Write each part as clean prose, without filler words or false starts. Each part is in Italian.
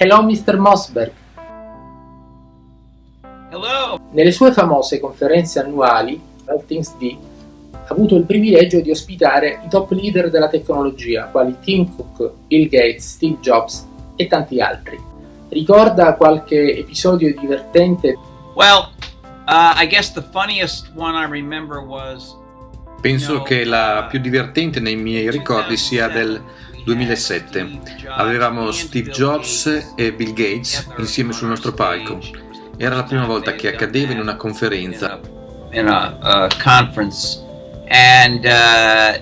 Hello Mr. Mossberg. Hello. Nelle sue famose conferenze annuali, All Things D ha avuto il privilegio di ospitare i top leader della tecnologia, quali Tim Cook, Bill Gates, Steve Jobs e tanti altri. Ricorda qualche episodio divertente? Well, I guess the funniest one I remember was. Penso che la più divertente nei miei ricordi sia del 2007. Avevamo Steve Jobs e Bill Gates insieme sul nostro palco. Era la prima volta che accadeva in una conferenza. In a conference, and E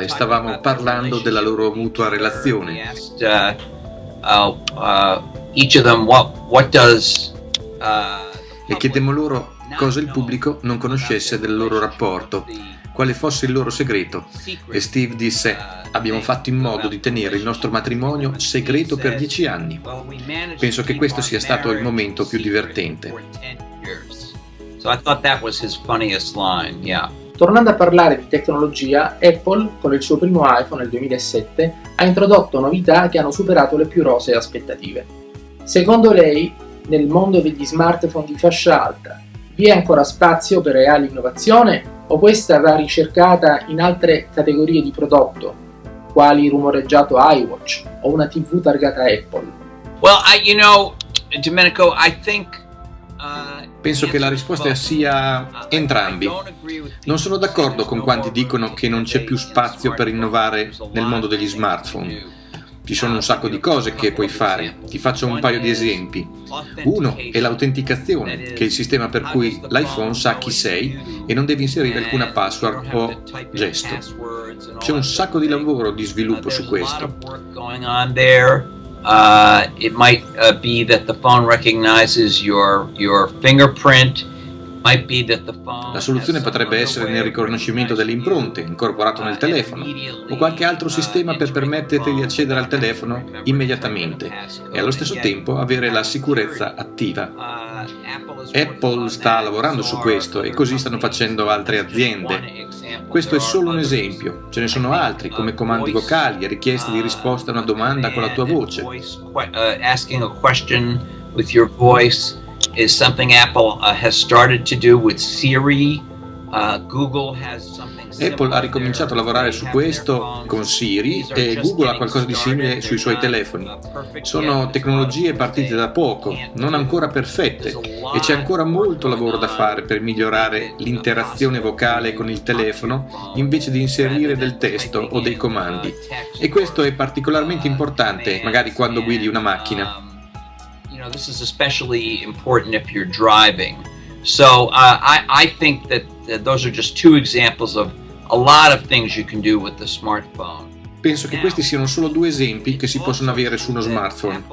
stavamo parlando della loro mutua relazione. Each of them, what does E chiedemmo loro cosa il pubblico non conoscesse del loro rapporto, quale fosse il loro segreto. E Steve disse: abbiamo fatto in modo di tenere il nostro matrimonio segreto per 10 anni. Penso che questo sia stato il momento più divertente. So I thought that was his funniest line, yeah. Tornando a parlare di tecnologia, Apple, con il suo primo iPhone nel 2007, ha introdotto novità che hanno superato le più rosee aspettative. Secondo lei, nel mondo degli smartphone di fascia alta, vi è ancora spazio per reale innovazione o questa va ricercata in altre categorie di prodotto, quali il rumoreggiato iWatch o una TV targata Apple? Well, Domenico, I think Penso che la risposta sia entrambi. Non sono d'accordo con quanti dicono che non c'è più spazio per innovare nel mondo degli smartphone. Ci sono un sacco di cose che puoi fare. Ti faccio un paio di esempi. Uno è l'autenticazione, che è il sistema per cui l'iPhone sa chi sei e non devi inserire alcuna password o gesto. C'è un sacco di lavoro di sviluppo su questo. It might be that the phone recognizes your fingerprint. Might be that the phone. La soluzione potrebbe essere nel riconoscimento delle impronte incorporato nel telefono o qualche altro sistema per permetterti di accedere al telefono immediatamente e allo stesso tempo avere la sicurezza attiva. Apple sta lavorando su questo e così stanno facendo altre aziende. Questo è solo un esempio, ce ne sono altri come comandi vocali e richieste di risposta a una domanda con la tua voce. Asking a question with your voice is something Apple has started to do with Siri. Google has something. Apple ha ricominciato a lavorare su questo con Siri e Google ha qualcosa di simile sui suoi telefoni. Sono tecnologie partite da poco, non ancora perfette, e c'è ancora molto lavoro da fare per migliorare l'interazione vocale con il telefono invece di inserire del testo o dei comandi. E questo è particolarmente importante, magari quando guidi una macchina. This is especially important if you're driving. So I think that those are just two examples of a lot of things you can do with the smartphone. Penso che questi siano solo due esempi che si possono avere su uno smartphone.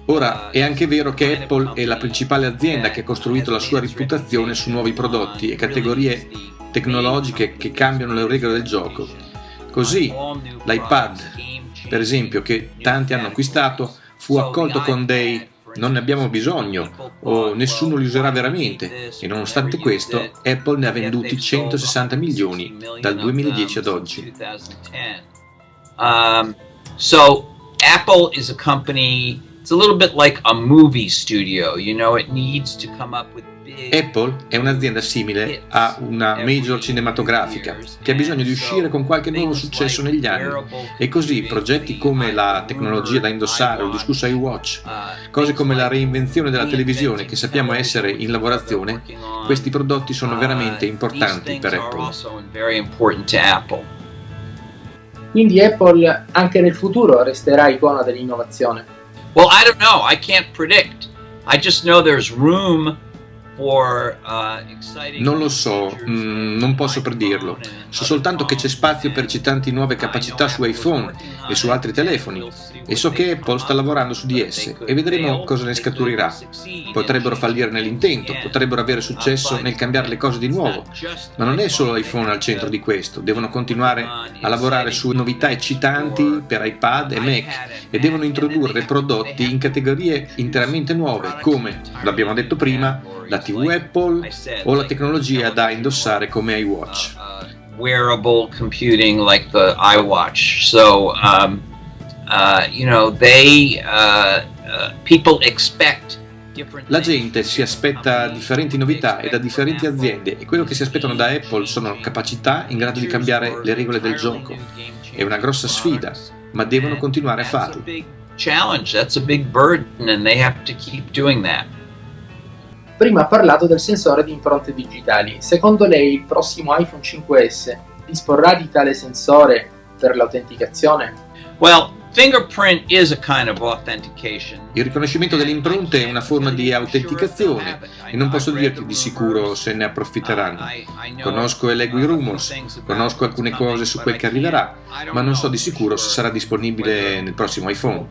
Ora, è anche vero che Apple è la principale azienda che ha costruito la sua reputazione su nuovi prodotti e categorie tecnologiche che cambiano le regole del gioco. Così, l'iPad, per esempio, che tanti hanno acquistato, fu accolto con dei "non ne abbiamo bisogno" o "nessuno li userà veramente", e nonostante questo Apple ne ha venduti 160 milioni dal 2010 ad oggi. So Apple is a company, it's a little bit like a movie studio, it needs to come up with Apple è un'azienda simile a una major cinematografica che ha bisogno di uscire con qualche nuovo successo negli anni, e così progetti come la tecnologia da indossare o il discusso iWatch, cose come la reinvenzione della televisione che sappiamo essere in lavorazione, questi prodotti sono veramente importanti per Apple. Quindi Apple anche nel futuro resterà icona dell'innovazione? Well, I don't know, I can't predict. I just know there's room. Non lo so, non posso predirlo. So soltanto che c'è spazio per eccitanti nuove capacità su iPhone e su altri telefoni, e so che Apple sta lavorando su di esse e vedremo cosa ne scaturirà. Potrebbero fallire nell'intento, potrebbero avere successo nel cambiare le cose di nuovo, ma non è solo l'iPhone al centro di questo. Devono continuare a lavorare su novità eccitanti per iPad e Mac e devono introdurre prodotti in categorie interamente nuove come, l'abbiamo detto prima, la TV Apple o la tecnologia da indossare come iWatch. Wearable computing like the iWatch. So, they people expect. La gente si aspetta differenti novità e da differenti aziende, e quello che si aspettano da Apple sono capacità in grado di cambiare le regole del gioco. È una grossa sfida, ma devono continuare a farlo. That's a big burden and they have to keep doing that. Prima ha parlato del sensore di impronte digitali. Secondo lei il prossimo iPhone 5S disporrà di tale sensore per l'autenticazione? Well, fingerprint is a kind of authentication. Il riconoscimento delle impronte è una forma di autenticazione e non posso dirti di sicuro se ne approfitteranno. Conosco e leggo i rumors, conosco alcune cose su quel che arriverà, ma non so di sicuro se sarà disponibile nel prossimo iPhone.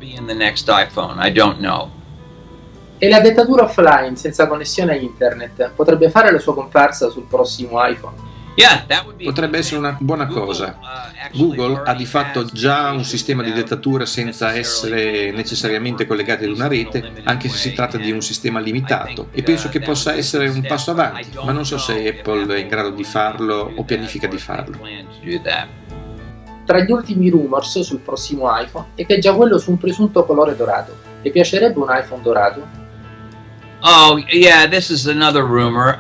E la dettatura offline senza connessione a internet potrebbe fare la sua comparsa sul prossimo iPhone? Potrebbe essere una buona cosa. Google ha di fatto già un sistema di dettatura senza essere necessariamente collegati ad una rete, anche se si tratta di un sistema limitato, e penso che possa essere un passo avanti, ma non so se Apple è in grado di farlo o pianifica di farlo. Tra gli ultimi rumors sul prossimo iPhone è che già quello su un presunto colore dorato. Le piacerebbe un iPhone dorato? Oh, yeah, this is another rumor.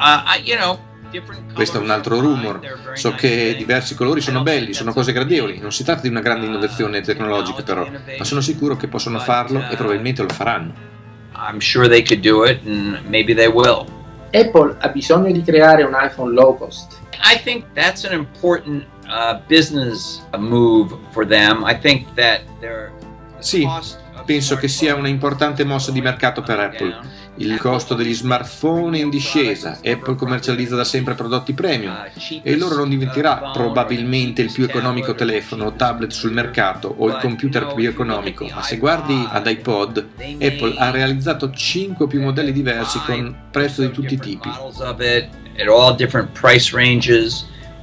Questo è un altro rumor. So che diversi colori sono belli, sono cose gradevoli. Non si tratta di una grande innovazione tecnologica però, ma sono sicuro che possono farlo e probabilmente lo faranno. I'm sure they could do it and maybe they will. Apple ha bisogno di creare un iPhone low cost. I think that's an important business move for them. I think that Sì, penso che sia una importante mossa di mercato per Apple. Il costo degli smartphone è in discesa, Apple commercializza da sempre prodotti premium e loro non diventerà probabilmente il più economico telefono o tablet sul mercato o il computer più economico, ma se guardi ad iPod, Apple ha realizzato 5 più modelli diversi con prezzo di tutti i tipi.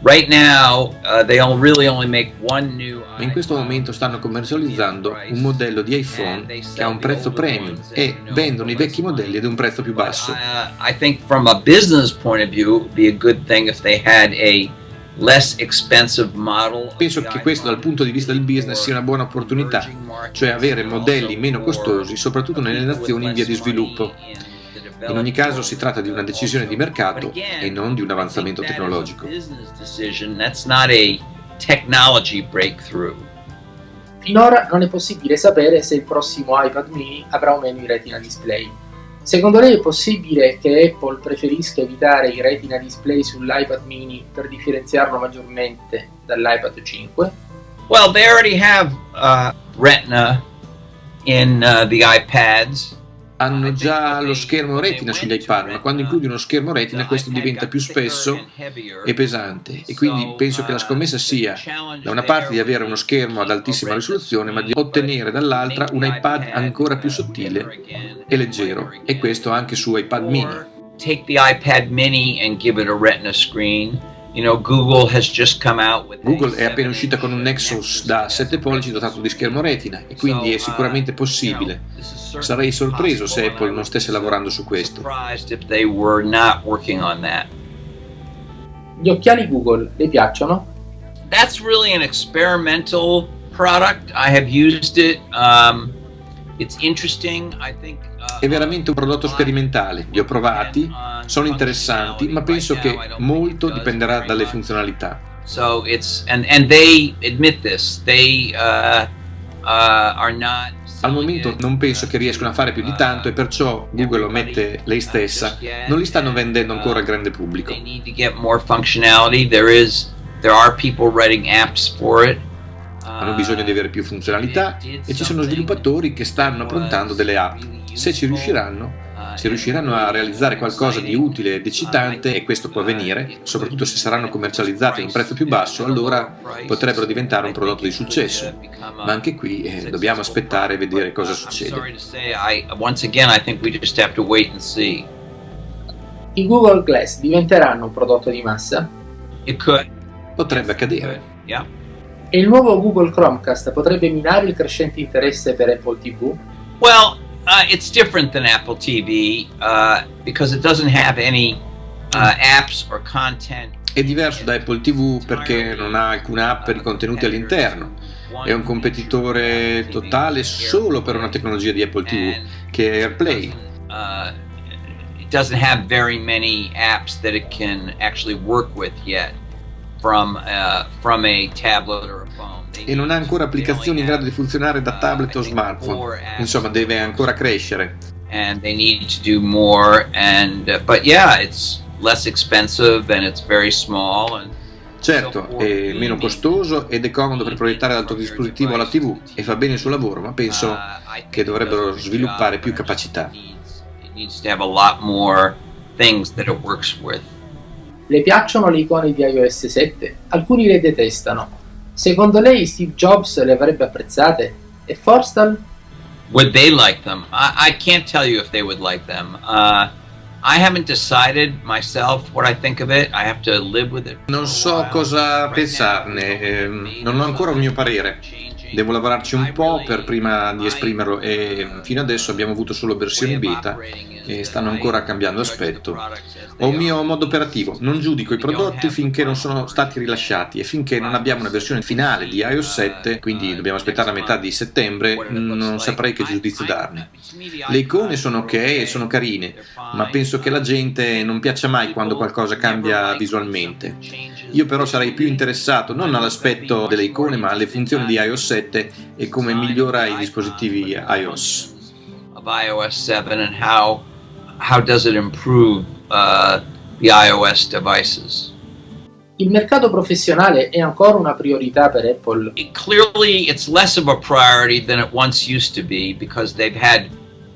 Right now, they really only make one new. Ma in questo momento stanno commercializzando un modello di iPhone che ha un prezzo premium e vendono i vecchi modelli ad un prezzo più basso. I think from a business point of view, it'd be a good thing if they had a less expensive model. Penso che questo dal punto di vista del business sia una buona opportunità, cioè avere modelli meno costosi, soprattutto nelle nazioni in via di sviluppo. In ogni caso si tratta di una decisione di mercato e non di un avanzamento tecnologico. Finora non è possibile sapere se il prossimo iPad mini avrà o meno i Retina display. Secondo lei è possibile che Apple preferisca evitare i Retina display sull'iPad mini per differenziarlo maggiormente dall'iPad 5? Well, they already have Retina in the iPads. Hanno già lo schermo Retina sugli iPad, ma quando includi uno schermo Retina questo diventa più spesso e pesante, e quindi penso che la scommessa sia da una parte di avere uno schermo ad altissima risoluzione, ma di ottenere dall'altra un iPad ancora più sottile e leggero, e questo anche su iPad mini. Take the iPad mini and give it a Retina screen. Google è appena uscita con un Nexus da 7 pollici dotato di schermo Retina e quindi è sicuramente possibile. Sarei sorpreso se Apple non stesse lavorando su questo. Gli occhiali Google le piacciono? That's really an experimental product. I have used it. It's interesting. I think è veramente un prodotto sperimentale, li ho provati, sono interessanti, ma penso che molto dipenderà dalle funzionalità. So and they admit this. They are not. Al momento non penso che riescano a fare più di tanto e perciò Google lo ammette lei stessa, non li stanno vendendo ancora al grande pubblico. They need to get more functionality. There are people writing apps for it. Hanno bisogno di avere più funzionalità e ci sono sviluppatori che stanno approntando delle app. Se riusciranno a realizzare qualcosa di utile ed eccitante, e questo può avvenire, soprattutto se saranno commercializzate a un prezzo più basso, allora potrebbero diventare un prodotto di successo. Ma anche qui dobbiamo aspettare e vedere cosa succede. I Google Glass diventeranno un prodotto di massa? Potrebbe accadere. E il nuovo Google Chromecast potrebbe minare il crescente interesse per Apple TV? Well, it's different than Apple TV because it doesn't have any apps or content. È diverso da Apple TV perché non ha alcuna app per i contenuti all'interno. è un competitore totale solo per una tecnologia di Apple TV, che è AirPlay. It doesn't have very many apps that it can actually work with yet from a tablet or a phone. E non ha ancora applicazioni in grado di funzionare da tablet o smartphone. Insomma, deve ancora crescere. And they need to do more, but yeah, it's less expensive and it's very small. And certo, è meno costoso ed è comodo per proiettare dal tuo dispositivo alla TV e fa bene il suo lavoro, ma penso che dovrebbero sviluppare più capacità. It needs to have a lot more things that it works with. Le piacciono le icone di iOS 7? Alcuni le detestano. Secondo lei Steve Jobs le avrebbe apprezzate? E Forstall? Would they like them? I can't tell you if they would like them. I haven't decided myself what I think of it. I have to live with it. Non so cosa pensarne, non ho ancora un mio parere. Devo lavorarci un po' per prima di esprimerlo e fino adesso abbiamo avuto solo versioni beta e stanno ancora cambiando aspetto. Ho un mio modo operativo, non giudico i prodotti finché non sono stati rilasciati e finché non abbiamo una versione finale di iOS 7, quindi dobbiamo aspettare a metà di settembre, non saprei che giudizio darne. Le icone sono ok e sono carine, ma penso che la gente non piaccia mai quando qualcosa cambia visualmente. Io però sarei più interessato non all'aspetto delle icone ma alle funzioni di iOS 7 e come migliora i dispositivi iOS. Of iOS 7 and how does it improve the iOS devices? Il mercato professionale è ancora una priorità per Apple? Clearly it's less of a priority than it once used to be because they've had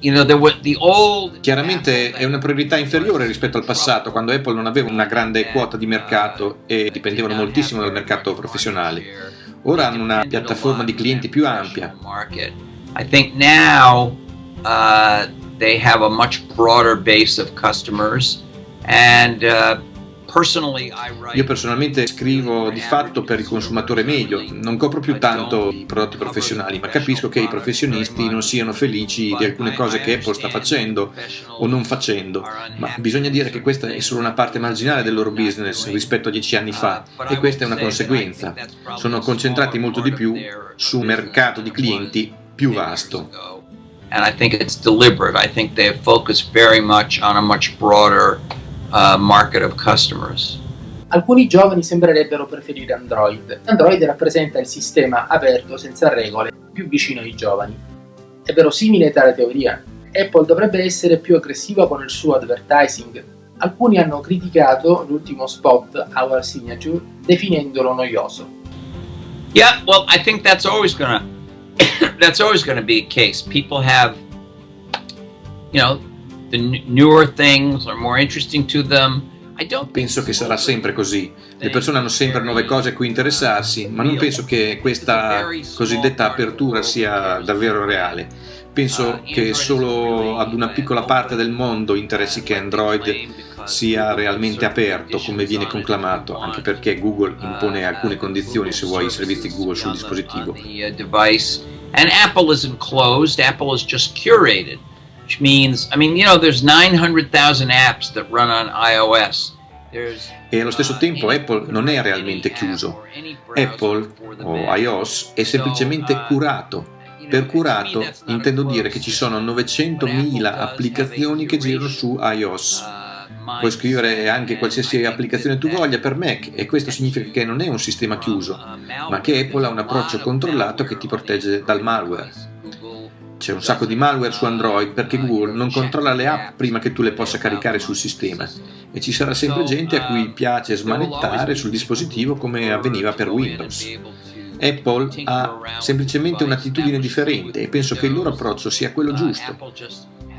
the old. Chiaramente è una priorità inferiore rispetto al passato, quando Apple non aveva una grande quota di mercato e dipendevano moltissimo dal mercato professionale. Ora hanno una piattaforma di clienti più ampia. I think now they have a much broader base of customers and io personalmente scrivo di fatto per il consumatore medio, non copro più tanto i prodotti professionali, ma capisco che i professionisti non siano felici di alcune cose che Apple sta facendo o non facendo, ma bisogna dire che questa è solo una parte marginale del loro business rispetto a 10 anni fa e questa è una conseguenza. Sono concentrati molto di più su un mercato di clienti più vasto. And I think it's deliberate. I think they focus very much on a much broader market of customers. Alcuni giovani sembrerebbero preferire Android. Android rappresenta il sistema aperto senza regole più vicino ai giovani. È verosimile tale teoria? Apple dovrebbe essere più aggressiva con il suo advertising. Alcuni hanno criticato l'ultimo spot Our Signature definendolo noioso. Yeah, well, I think that's always gonna be the case. People have, the newer things are more interesting to them. Penso che sarà sempre così. Le persone hanno sempre nuove cose a cui interessarsi, ma non penso che questa cosiddetta apertura sia davvero reale. Penso che solo ad una piccola parte del mondo interessi che Android sia realmente aperto, come viene conclamato, anche perché Google impone alcune condizioni se vuoi i servizi Google sul dispositivo. And Apple isn't closed, Apple is just curated. Which means, there's 900,000 apps that run on iOS. E allo stesso tempo Apple non è realmente chiuso. Apple o iOS è semplicemente curato. Per curato intendo dire che ci sono 900.000 applicazioni che girano su iOS. Puoi scrivere anche qualsiasi applicazione tu voglia per Mac e questo significa che non è un sistema chiuso, ma che Apple ha un approccio controllato che ti protegge dal malware. C'è un sacco di malware su Android perché Google non controlla le app prima che tu le possa caricare sul sistema e ci sarà sempre gente a cui piace smanettare sul dispositivo come avveniva per Windows. Apple ha semplicemente un'attitudine differente e penso che il loro approccio sia quello giusto.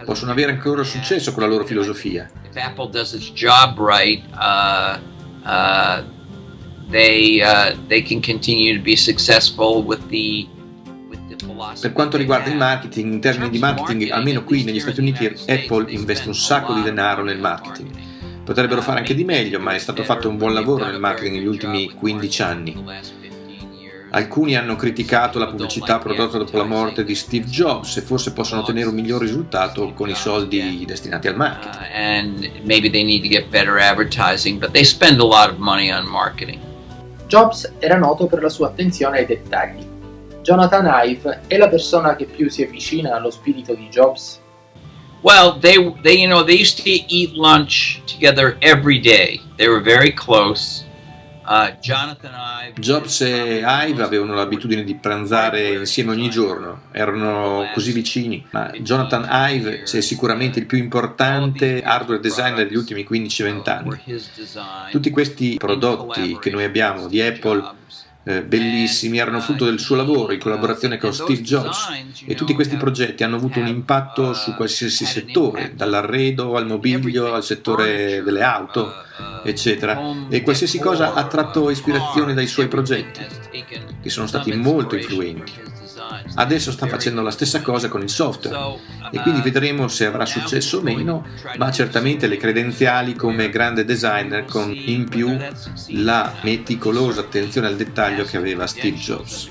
Possono avere ancora successo con la loro filosofia. If Apple does its job right, they can continue to be successful with the Per quanto riguarda il marketing, in termini di marketing, almeno qui negli Stati Uniti Apple investe un sacco di denaro nel marketing. Potrebbero fare anche di meglio, ma è stato fatto un buon lavoro nel marketing negli ultimi 15 anni. Alcuni hanno criticato la pubblicità prodotta dopo la morte di Steve Jobs e forse possono ottenere un miglior risultato con i soldi destinati al marketing. And maybe they need to get better advertising, but they spend a lot of money on marketing. Jobs era noto per la sua attenzione ai dettagli. Jonathan Ive è la persona che più si avvicina allo spirito di Jobs? Well, they used to eat lunch together every day. They were very close. Jonathan Ive. Jobs e Ive avevano l'abitudine di pranzare insieme ogni giorno, erano così vicini, ma Jonathan Ive è sicuramente il più importante hardware designer degli ultimi 15-20 anni. Tutti questi prodotti che noi abbiamo di Apple, bellissimi, erano frutto del suo lavoro in collaborazione con Steve Jobs, e tutti questi progetti hanno avuto un impatto su qualsiasi settore, dall'arredo al mobilio al settore delle auto, eccetera, e qualsiasi cosa ha tratto ispirazione dai suoi progetti, che sono stati molto influenti. Adesso sta facendo la stessa cosa con il software, e quindi vedremo se avrà successo o meno, ma ha certamente le credenziali come grande designer, con in più la meticolosa attenzione al dettaglio che aveva Steve Jobs.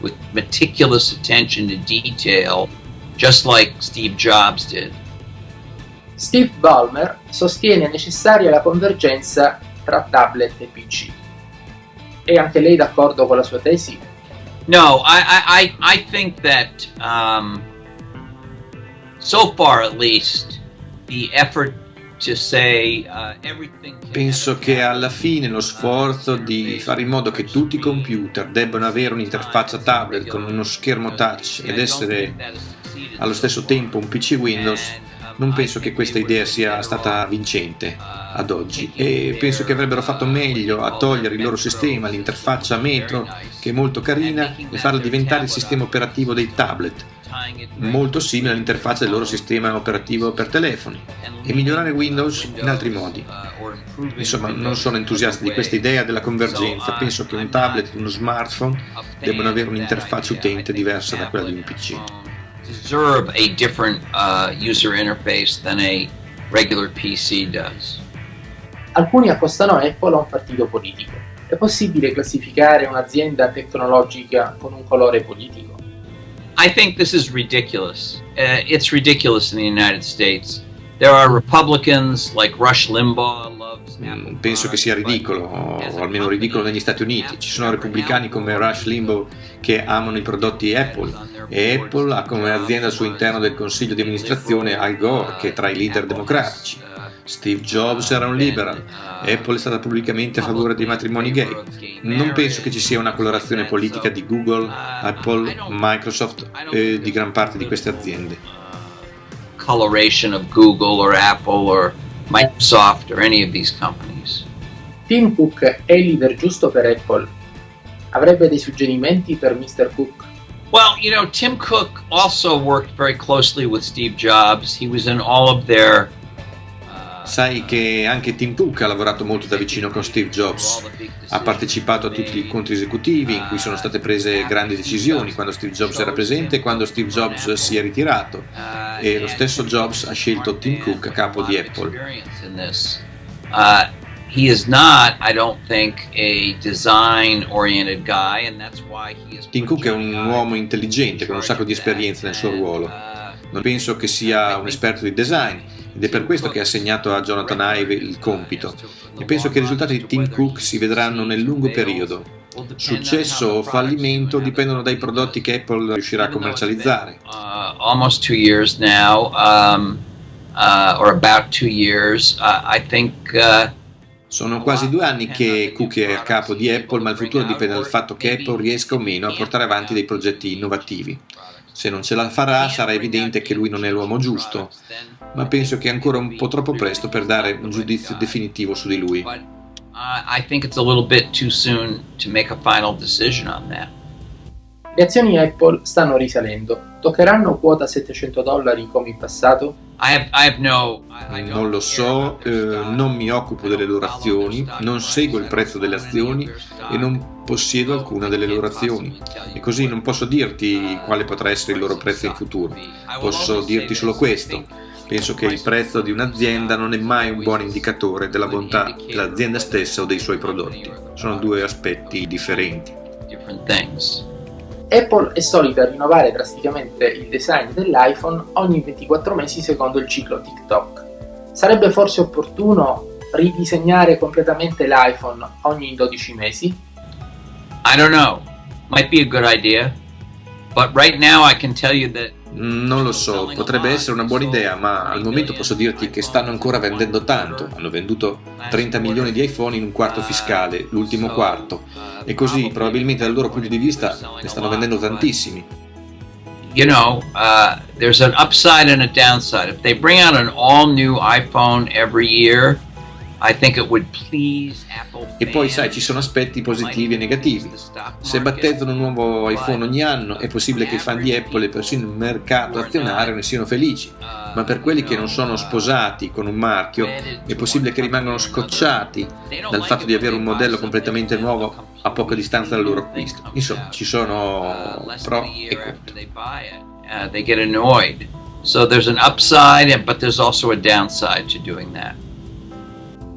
With meticulous attention to detail, just like Steve Jobs did. Steve Ballmer sostiene necessaria la convergenza tra tablet e PC. È anche lei d'accordo con la sua tesi? No, I think that so far at least the effort to say everything. Penso che alla fine lo sforzo di fare in modo che tutti i computer debbano avere un'interfaccia tablet con uno schermo touch ed essere allo stesso tempo un PC Windows, non penso che questa idea sia stata vincente ad oggi, e penso che avrebbero fatto meglio a togliere il loro sistema, l'interfaccia Metro, che è molto carina, e farla diventare il sistema operativo dei tablet, molto simile all'interfaccia del loro sistema operativo per telefoni, e migliorare Windows in altri modi. Insomma, non sono entusiasta di questa idea della convergenza. Penso che un tablet e uno smartphone debbano avere un'interfaccia utente diversa da quella di un PC. Deserve a different user interface than a regular PC does. Alcuni accostano Apple a un partito politico. È possibile classificare un'azienda tecnologica con un colore politico? I think this is ridiculous. It's ridiculous in the United States. There are Republicans like Rush Limbaugh loves Apple. Penso che sia ridicolo, o almeno ridicolo negli Stati Uniti. Ci sono repubblicani come Rush Limbaugh che amano i prodotti Apple, e Apple ha come azienda al suo interno del consiglio di amministrazione Al Gore, che è tra i leader democratici. Steve Jobs era un liberal, Apple è stata pubblicamente a favore dei matrimoni gay. Non penso che ci sia una colorazione politica di Google, Apple, Microsoft e di gran parte di queste aziende. Coloration of Google or Apple or Microsoft or any of these companies. Tim Cook è il leader giusto per Apple? Avrebbe dei suggerimenti per Mr. Cook? Well, Tim Cook also worked very closely with Steve Jobs. He was in all of their Sai che anche Tim Cook ha lavorato molto da vicino con Steve Jobs, ha partecipato a tutti gli incontri esecutivi in cui sono state prese grandi decisioni, quando Steve Jobs era presente e quando Steve Jobs si è ritirato, e lo stesso Jobs ha scelto Tim Cook a capo di Apple. He is not, I don't think, a design-oriented guy, and that's why he is. Tim Cook è un uomo intelligente con un sacco di esperienza nel suo ruolo. Non penso che sia un esperto di design, ed è per questo che ha assegnato a Jonathan Ive il compito, e penso che i risultati di Tim Cook si vedranno nel lungo periodo. Successo o fallimento dipendono dai prodotti che Apple riuscirà a commercializzare. Almost 2 years now, or about 2 years, I think. Sono quasi 2 anni che Cook è a capo di Apple, ma il futuro dipende dal fatto che Apple riesca o meno a portare avanti dei progetti innovativi. Se non ce la farà, sarà evidente che lui non è l'uomo giusto, ma penso che è ancora un po' troppo presto per dare un giudizio definitivo su di lui. I think it's a little bit too soon to make a final decision on that. Le azioni Apple stanno risalendo. Toccheranno quota $700 come in passato? Non lo so, non mi occupo delle loro azioni, non seguo il prezzo delle azioni e non possiedo alcuna delle loro azioni, e così non posso dirti quale potrà essere il loro prezzo in futuro. Posso dirti solo questo: penso che il prezzo di un'azienda non è mai un buon indicatore della bontà dell'azienda stessa o dei suoi prodotti. Sono 2 aspetti differenti. Apple è solita rinnovare drasticamente il design dell'iPhone ogni 24 mesi secondo il ciclo TikTok. Sarebbe forse opportuno ridisegnare completamente l'iPhone ogni 12 mesi? I don't know. Might be a good idea, but right now I can tell you that Non lo so, potrebbe essere una buona idea, ma al momento posso dirti che stanno ancora vendendo tanto. Hanno venduto 30 milioni di iPhone in un quarto fiscale, l'ultimo quarto, e così probabilmente dal loro punto di vista ne stanno vendendo tantissimi. There's an upside and a downside. If they bring out an all new iPhone every year, I think it would please Apple. E poi sai, ci sono aspetti positivi e negativi. Se battezzano un nuovo iPhone ogni anno, è possibile che i fan di Apple e persino il mercato azionario ne siano felici, ma per quelli che non sono sposati con un marchio, è possibile che rimangano scocciati dal fatto di avere un modello completamente nuovo a poca distanza dal loro acquisto. Insomma, ci sono pro e contro. They get annoyed. So there's an upside, but there's also a downside to doing that.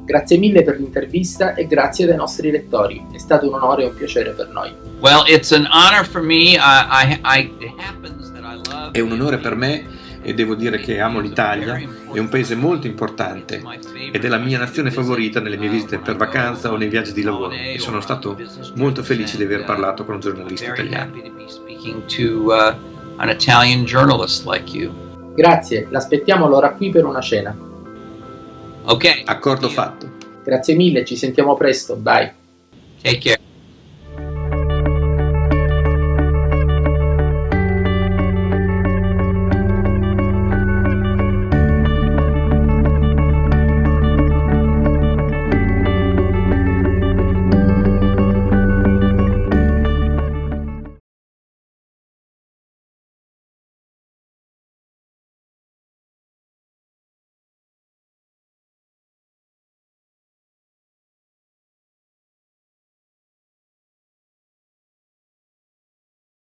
Grazie mille per l'intervista e grazie ai nostri lettori. È stato un onore e un piacere per noi. Well, it's an honor for me. It happens that I love. È un onore per me e devo dire che amo l'Italia, è un paese molto importante ed è la mia nazione favorita nelle mie visite per vacanza o nei viaggi di lavoro e sono stato molto felice di aver parlato con un giornalista italiano. An Italian journalist like you. Grazie, l'aspettiamo allora qui per una cena. Ok. Accordo fatto. Grazie mille, ci sentiamo presto, bye. Take care.